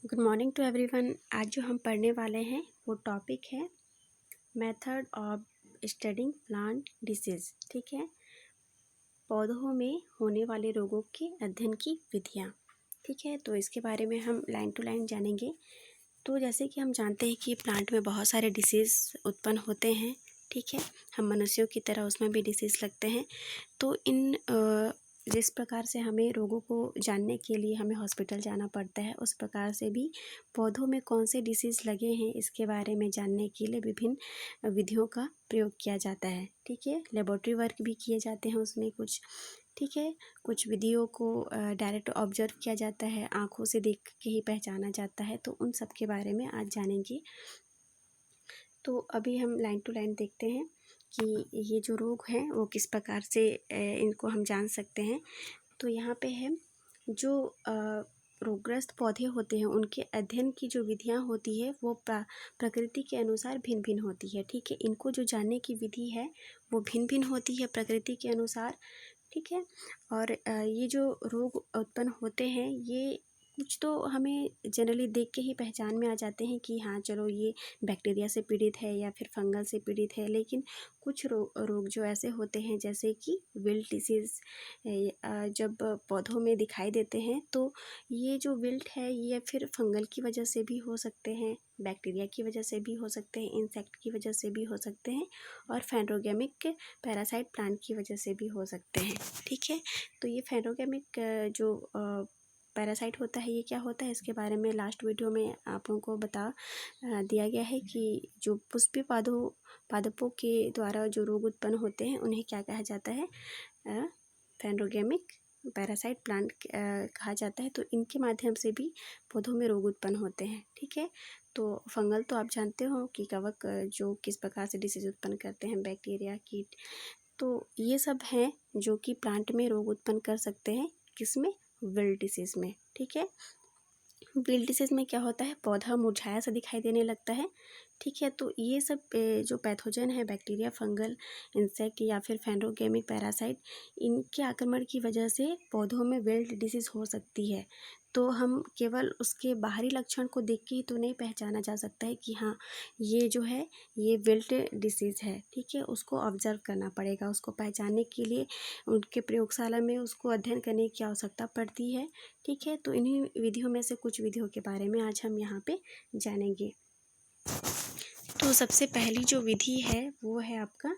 Good morning to everyone. आज जो हम पढ़ने वाले हैं वो टॉपिक है method of studying plant disease. ठीक है, पौधों में होने वाले रोगों के अध्ययन की विधियाँ। ठीक है, तो इसके बारे में हम लाइन टू लाइन जानेंगे। तो जैसे कि हम जानते हैं कि प्लांट में बहुत सारे डिसीज़ उत्पन्न होते हैं। ठीक है, हम मनुष्यों की तरह उसमें भी डिसीज़ लगते हैं। तो जिस प्रकार से हमें रोगों को जानने के लिए हमें हॉस्पिटल जाना पड़ता है, उस प्रकार से भी पौधों में कौन से डिसीज़ लगे हैं इसके बारे में जानने के लिए विभिन्न विधियों का प्रयोग किया जाता है। ठीक है, लेबोरेटरी वर्क भी किए जाते हैं उसमें कुछ। ठीक है, कुछ विधियों को डायरेक्ट ऑब्जर्व किया जाता है, आँखों से देख के ही पहचाना जाता है। तो उन सब के बारे में आज जानेंगे। तो अभी हम लाइन टू लाइन देखते हैं कि ये जो रोग हैं वो किस प्रकार से इनको हम जान सकते हैं। तो यहाँ पे है जो रोगग्रस्त पौधे होते हैं उनके अध्ययन की जो विधियाँ होती है वो प्रकृति के अनुसार भिन्न भिन्न होती है। ठीक है, इनको जो जानने की विधि है वो भिन्न भिन्न होती है प्रकृति के अनुसार। ठीक है, और ये जो रोग उत्पन्न होते हैं ये कुछ तो हमें जनरली देख के ही पहचान में आ जाते हैं कि हाँ चलो ये बैक्टीरिया से पीड़ित है या फिर फंगल से पीड़ित है। लेकिन कुछ रोग जो ऐसे होते हैं जैसे कि विल्ट डिसीज़ जब पौधों में दिखाई देते हैं तो ये जो विल्ट है ये फिर फंगल की वजह से भी हो सकते हैं, बैक्टीरिया की वजह से भी हो सकते हैं, इंसेक्ट की वजह से भी हो सकते हैं और फैंड्रोगेमिक पैरासाइट प्लांट की वजह से भी हो सकते हैं। ठीक है, तो ये फैंड्रोगेमिक जो पैरासाइट होता है ये क्या होता है इसके बारे में लास्ट वीडियो में आप लोगों को बता दिया गया है कि जो पुष्पीय पादपों के द्वारा जो रोग उत्पन्न होते हैं उन्हें क्या कहा जाता है, फैंड्रोगेमिक पैरासाइट प्लांट कहा जाता है। तो इनके माध्यम से भी पौधों में रोग उत्पन्न होते हैं। ठीक है, तो फंगल तो आप जानते हो कि कवक जो किस प्रकार से डिसीज उत्पन्न करते हैं, बैक्टीरिया, कीट। तो ये सब हैं जो कि प्लांट में रोग उत्पन्न कर सकते हैं, किसमें, विल्ट डिसीज़ में। ठीक है, विल्ट डिसीज़ में क्या होता है, पौधा मुरझाया सा दिखाई देने लगता है। ठीक है, तो ये सब जो पैथोजन है, बैक्टीरिया, फंगल, इंसेक्ट या फिर फैंड्रोगेमिक पैरासाइट, इनके आक्रमण की वजह से पौधों में विल्ट डिसीज़ हो सकती है। तो हम केवल उसके बाहरी लक्षण को देख के ही तो नहीं पहचाना जा सकता है कि हाँ ये जो है ये विल्ट डिसीज़ है। ठीक है, उसको ऑब्जर्व करना पड़ेगा, उसको पहचानने के लिए उनके प्रयोगशाला में उसको अध्ययन करने की आवश्यकता पड़ती है। ठीक है, तो इन्हीं विधियों में से कुछ विधियों के बारे में आज हम यहाँ पे जानेंगे। तो सबसे पहली जो विधि है वो है आपका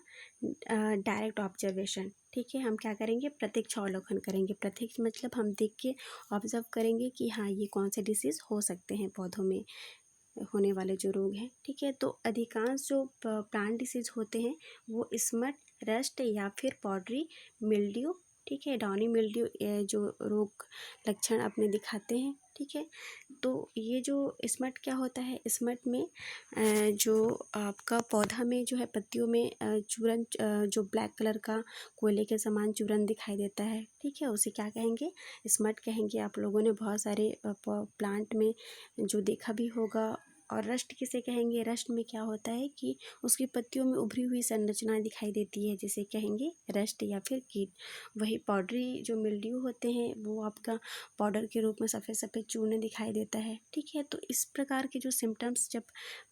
डायरेक्ट ऑब्जर्वेशन। ठीक है, हम क्या करेंगे, प्रत्यक्ष अवलोकन करेंगे। प्रत्यक्ष मतलब हम देख के ऑब्जर्व करेंगे कि हाँ ये कौन से डिसीज़ हो सकते हैं पौधों में होने वाले जो रोग हैं। ठीक है, तो अधिकांश जो प्लांट डिसीज़ होते हैं वो स्मट, रस्ट या फिर पॉडरी मिल्ड्यू, ठीक है, डाउनी मिल्ड्यू जो रोग लक्षण अपने दिखाते हैं। ठीक है, तो ये जो स्मट क्या होता है, स्मट में जो आपका पौधा में जो है पत्तियों में चूरन जो ब्लैक कलर का कोयले के समान चूरन दिखाई देता है। ठीक है, उसे क्या कहेंगे, स्मट कहेंगे। आप लोगों ने बहुत सारे प्लांट में जो देखा भी होगा। और रस्ट किसे कहेंगे, रस्ट में क्या होता है कि उसकी पत्तियों में उभरी हुई संरचना दिखाई देती है जिसे कहेंगे रस्ट या फिर कीट। वही पाउडरी जो मिल्ड्यू होते हैं वो आपका पाउडर के रूप में सफ़ेद सफ़ेद चूर्ण दिखाई देता है। ठीक है, तो इस प्रकार के जो सिम्टम्स जब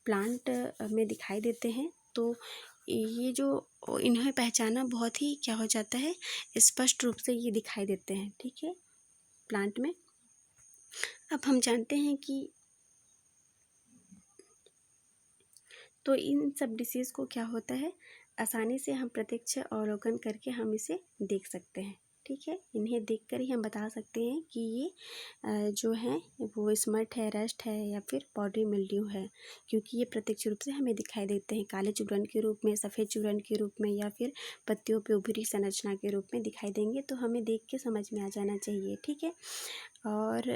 प्लांट में दिखाई देते हैं तो ये जो इन्हें पहचाना बहुत ही क्या हो जाता है, स्पष्ट रूप से ये दिखाई देते हैं। ठीक है, प्लांट में। अब हम जानते हैं कि तो इन सब डिसीज़ को क्या होता है, आसानी से हम प्रत्यक्ष अवलोकन करके हम इसे देख सकते हैं। ठीक है, इन्हें देखकर ही हम बता सकते हैं कि ये जो है वो स्मट है, रस्ट है या फिर पॉडरी मिल्ड्यू है, क्योंकि ये प्रत्यक्ष रूप से हमें दिखाई देते हैं काले चूर्ण के रूप में, सफ़ेद चूर्ण के रूप में या फिर पत्तियों पे उभरी संरचना के रूप में दिखाई देंगे। तो हमें देख के समझ में आ जाना चाहिए। ठीक है, और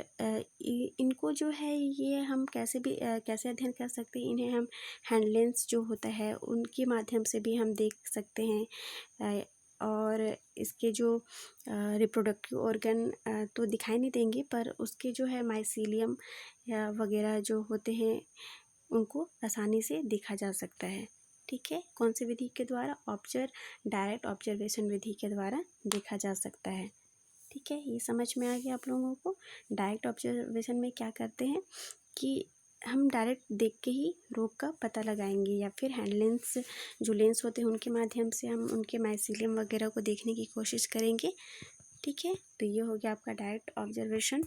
इनको जो है ये हम कैसे अध्ययन कर सकते हैं, इन्हें हम हैंड लेंस जो होता है उनके माध्यम से भी हम देख सकते हैं। और इसके जो रिप्रोडक्टिव ऑर्गन तो दिखाई नहीं देंगे, पर उसके जो है माइसीलियम या वगैरह जो होते हैं उनको आसानी से देखा जा सकता है। ठीक है, कौन सी विधि के द्वारा, डायरेक्ट ऑब्जर्वेशन विधि के द्वारा देखा जा सकता है। ठीक है, ये समझ में आ गया आप लोगों को। डायरेक्ट ऑब्जर्वेशन में क्या करते हैं, कि हम डायरेक्ट देख के ही रोग का पता लगाएंगे, या फिर हैंड लेंस जो लेंस होते हैं उनके माध्यम से हम उनके माइसीलियम वगैरह को देखने की कोशिश करेंगे। ठीक है, तो ये हो गया आपका डायरेक्ट ऑब्जर्वेशन।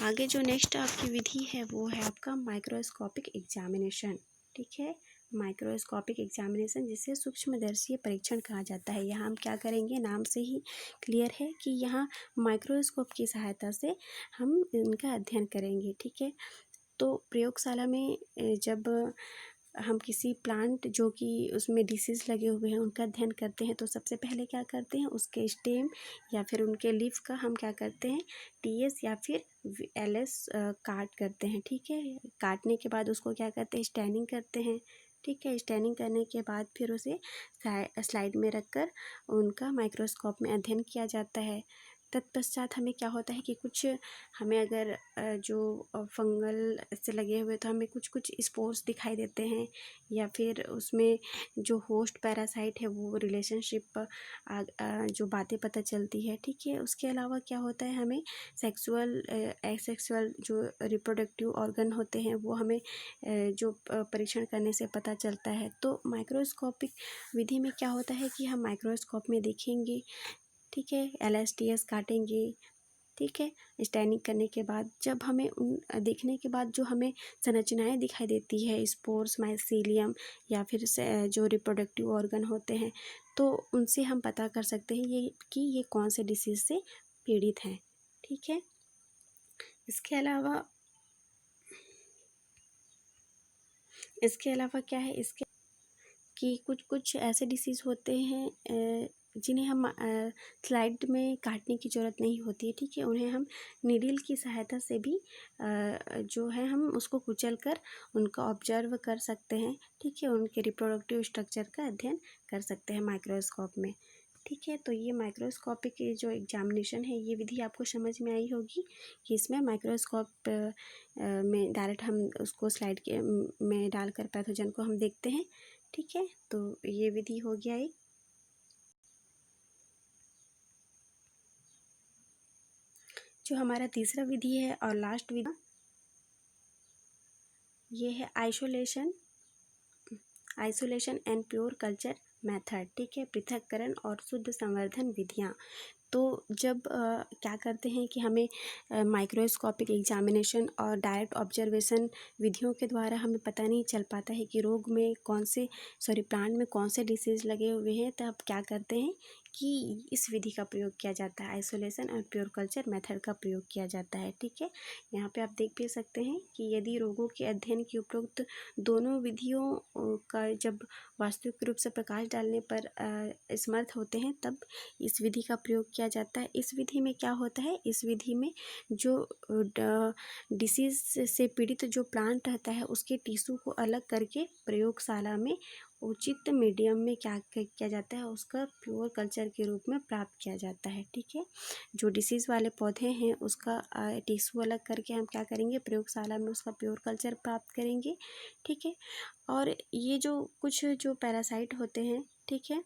आगे जो नेक्स्ट आपकी विधि है वो है आपका माइक्रोस्कोपिक एग्जामिनेशन। ठीक है, माइक्रोस्कोपिक एग्जामिनेशन जिसे सूक्ष्मदर्शीय परीक्षण कहा जाता है। यहाँ हम क्या करेंगे, नाम से ही क्लियर है कि यहाँ माइक्रोस्कोप की सहायता से हम इनका अध्ययन करेंगे। ठीक है, तो प्रयोगशाला में जब हम किसी प्लांट जो कि उसमें डिसीज़ लगे हुए हैं उनका अध्ययन करते हैं, तो सबसे पहले क्या करते हैं, उसके स्टेम या फिर उनके लीफ का हम क्या करते हैं, टीएस या फिर एलएस काट करते हैं। ठीक है, काटने के बाद उसको क्या करते हैं, स्टैनिंग करते हैं। ठीक है, स्टैनिंग करने के बाद फिर उसे स्लाइड में रखकर उनका माइक्रोस्कोप में अध्ययन किया जाता है। तत्पश्चात हमें क्या होता है कि कुछ हमें अगर जो फंगल से लगे हुए तो हमें कुछ कुछ स्पोर्स दिखाई देते हैं, या फिर उसमें जो होस्ट पैरासाइट है वो रिलेशनशिप जो बातें पता चलती है। ठीक है, उसके अलावा क्या होता है, हमें सेक्सुअल एसेक्सुअल जो रिप्रोडक्टिव ऑर्गन होते हैं वो हमें जो परीक्षण करने से पता चलता है। तो माइक्रोस्कोपिक विधि में क्या होता है कि हम माइक्रोस्कोप में देखेंगे। ठीक है, एलएसटीएस काटेंगे। ठीक है, स्टैनिंग करने के बाद जब हमें उन देखने के बाद जो हमें संरचनाएं दिखाई देती है, स्पोर्स, माइसीलियम या फिर जो रिप्रोडक्टिव ऑर्गन होते हैं, तो उनसे हम पता कर सकते हैं ये कौन से डिसीज़ से पीड़ित हैं। ठीक है, इसके अलावा क्या है, इसके कि कुछ कुछ ऐसे डिसीज़ होते हैं जिन्हें हम स्लाइड में काटने की ज़रूरत नहीं होती है। ठीक है, उन्हें हम नीडल की सहायता से भी जो है हम उसको कुचल कर उनका ऑब्जर्व कर सकते हैं। ठीक है, उनके रिप्रोडक्टिव स्ट्रक्चर का अध्ययन कर सकते हैं माइक्रोस्कोप में। ठीक है, तो ये माइक्रोस्कोपिक जो एग्जामिनेशन है ये विधि आपको समझ में आई होगी कि इसमें माइक्रोस्कोप में डायरेक्ट हम उसको स्लाइड के में डालकर पैथोजन को हम देखते हैं। ठीक है, तो ये विधि हो गया एक। जो हमारा तीसरा विधि है और लास्ट विधि ये है isolation and pure culture method. ठीक है, पृथक्करण और शुद्ध संवर्धन विधियाँ। तो जब क्या करते हैं कि हमें माइक्रोस्कोपिक एग्जामिनेशन और डायरेक्ट ऑब्जर्वेशन विधियों के द्वारा हमें पता नहीं चल पाता है कि रोग में प्लांट में कौन से डिसीज़ लगे हुए हैं, तब क्या करते हैं कि इस विधि का प्रयोग किया जाता है, आइसोलेशन और प्योर कल्चर मेथड का प्रयोग किया जाता है। ठीक है, यहाँ पे आप देख भी सकते हैं कि यदि रोगों के अध्ययन की उपरोक्त दोनों विधियों का जब वास्तविक रूप से प्रकाश डालने पर समर्थ होते हैं, तब इस विधि का प्रयोग किया जाता है। इस विधि में क्या होता है, इस विधि में जो डिसीज़ से पीड़ित जो प्लांट रहता है उसके टिश्यू को अलग करके प्रयोगशाला में उचित मीडियम में क्या किया जाता है, उसका प्योर कल्चर के रूप में प्राप्त किया जाता है। ठीक है, जो डिसीज़ वाले पौधे हैं उसका टिश्यू अलग करके हम क्या करेंगे, प्रयोगशाला में उसका प्योर कल्चर प्राप्त करेंगे। ठीक है, और ये जो कुछ जो पैरासाइट होते हैं, ठीक है,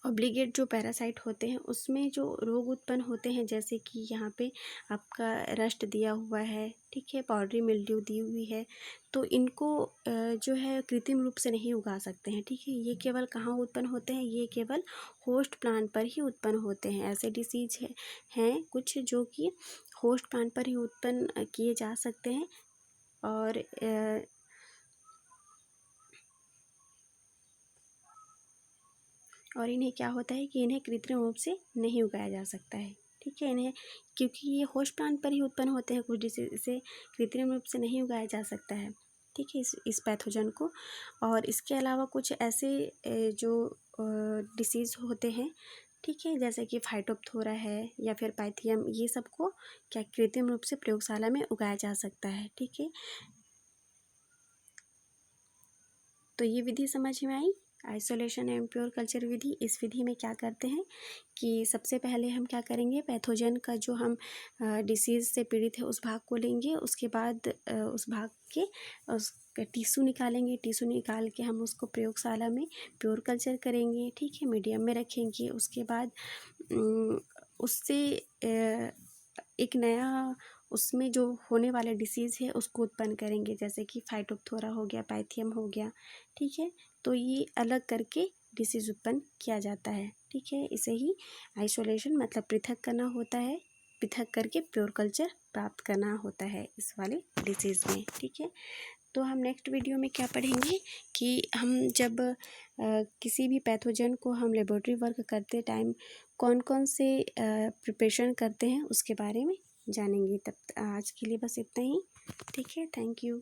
ऑब्लिगेट जो पैरासाइट होते हैं उसमें जो रोग उत्पन्न होते हैं, जैसे कि यहाँ पे आपका रस्ट दिया हुआ है। ठीक है, पाउडरी मिल्ड्यू दी हुई है, तो इनको जो है कृत्रिम रूप से नहीं उगा सकते हैं। ठीक है, ये केवल कहाँ उत्पन्न होते हैं, ये केवल होस्ट प्लांट पर ही उत्पन्न होते हैं। ऐसे डिसीज हैं कुछ जो कि होस्ट प्लांट पर ही उत्पन्न किए जा सकते हैं, और इन्हें क्या होता है कि इन्हें कृत्रिम रूप से नहीं उगाया जा सकता है। ठीक है, इन्हें क्योंकि ये होस्ट प्लांट पर ही उत्पन्न होते हैं, कुछ डिसीज इसे कृत्रिम रूप से नहीं उगाया जा सकता है। ठीक है, इस पैथोजन को। और इसके अलावा कुछ ऐसे जो डिसीज़ होते हैं, ठीक है, जैसे कि फाइटोप्थोरा है या फिर पाइथियम, ये सबको क्या कृत्रिम रूप से प्रयोगशाला में उगाया जा सकता है। ठीक है, तो ये विधि समझ में आई, आइसोलेशन एंड प्योर कल्चर विधि। इस विधि में क्या करते हैं कि सबसे पहले हम क्या करेंगे, पैथोजन का जो हम डिसीज़ से पीड़ित है उस भाग को लेंगे, उसके बाद उस भाग के उस टिश्यू निकालेंगे, टिश्यू निकाल के हम उसको प्रयोगशाला में प्योर कल्चर करेंगे। ठीक है, मीडियम में रखेंगे। उसके बाद उससे एक नया उसमें जो होने वाले डिसीज़ है उसको उत्पन्न करेंगे, जैसे कि फाइटोप्थोरा हो गया, पाइथियम हो गया, ठीक है। तो ये अलग करके डिसीज़ उत्पन्न किया जाता है, ठीक है। इसे ही आइसोलेशन मतलब पृथक करना होता है, पृथक करके प्योर कल्चर प्राप्त करना होता है इस वाले डिसीज़ में, ठीक है। तो हम नेक्स्ट वीडियो में क्या पढ़ेंगे कि हम जब किसी भी पैथोजन को हम लेबोरेटरी वर्क करते टाइम कौन कौन से प्रिपरेशन करते हैं उसके बारे में जानेंगे। तब आज के लिए बस इतना ही, ठीक है। Thank you.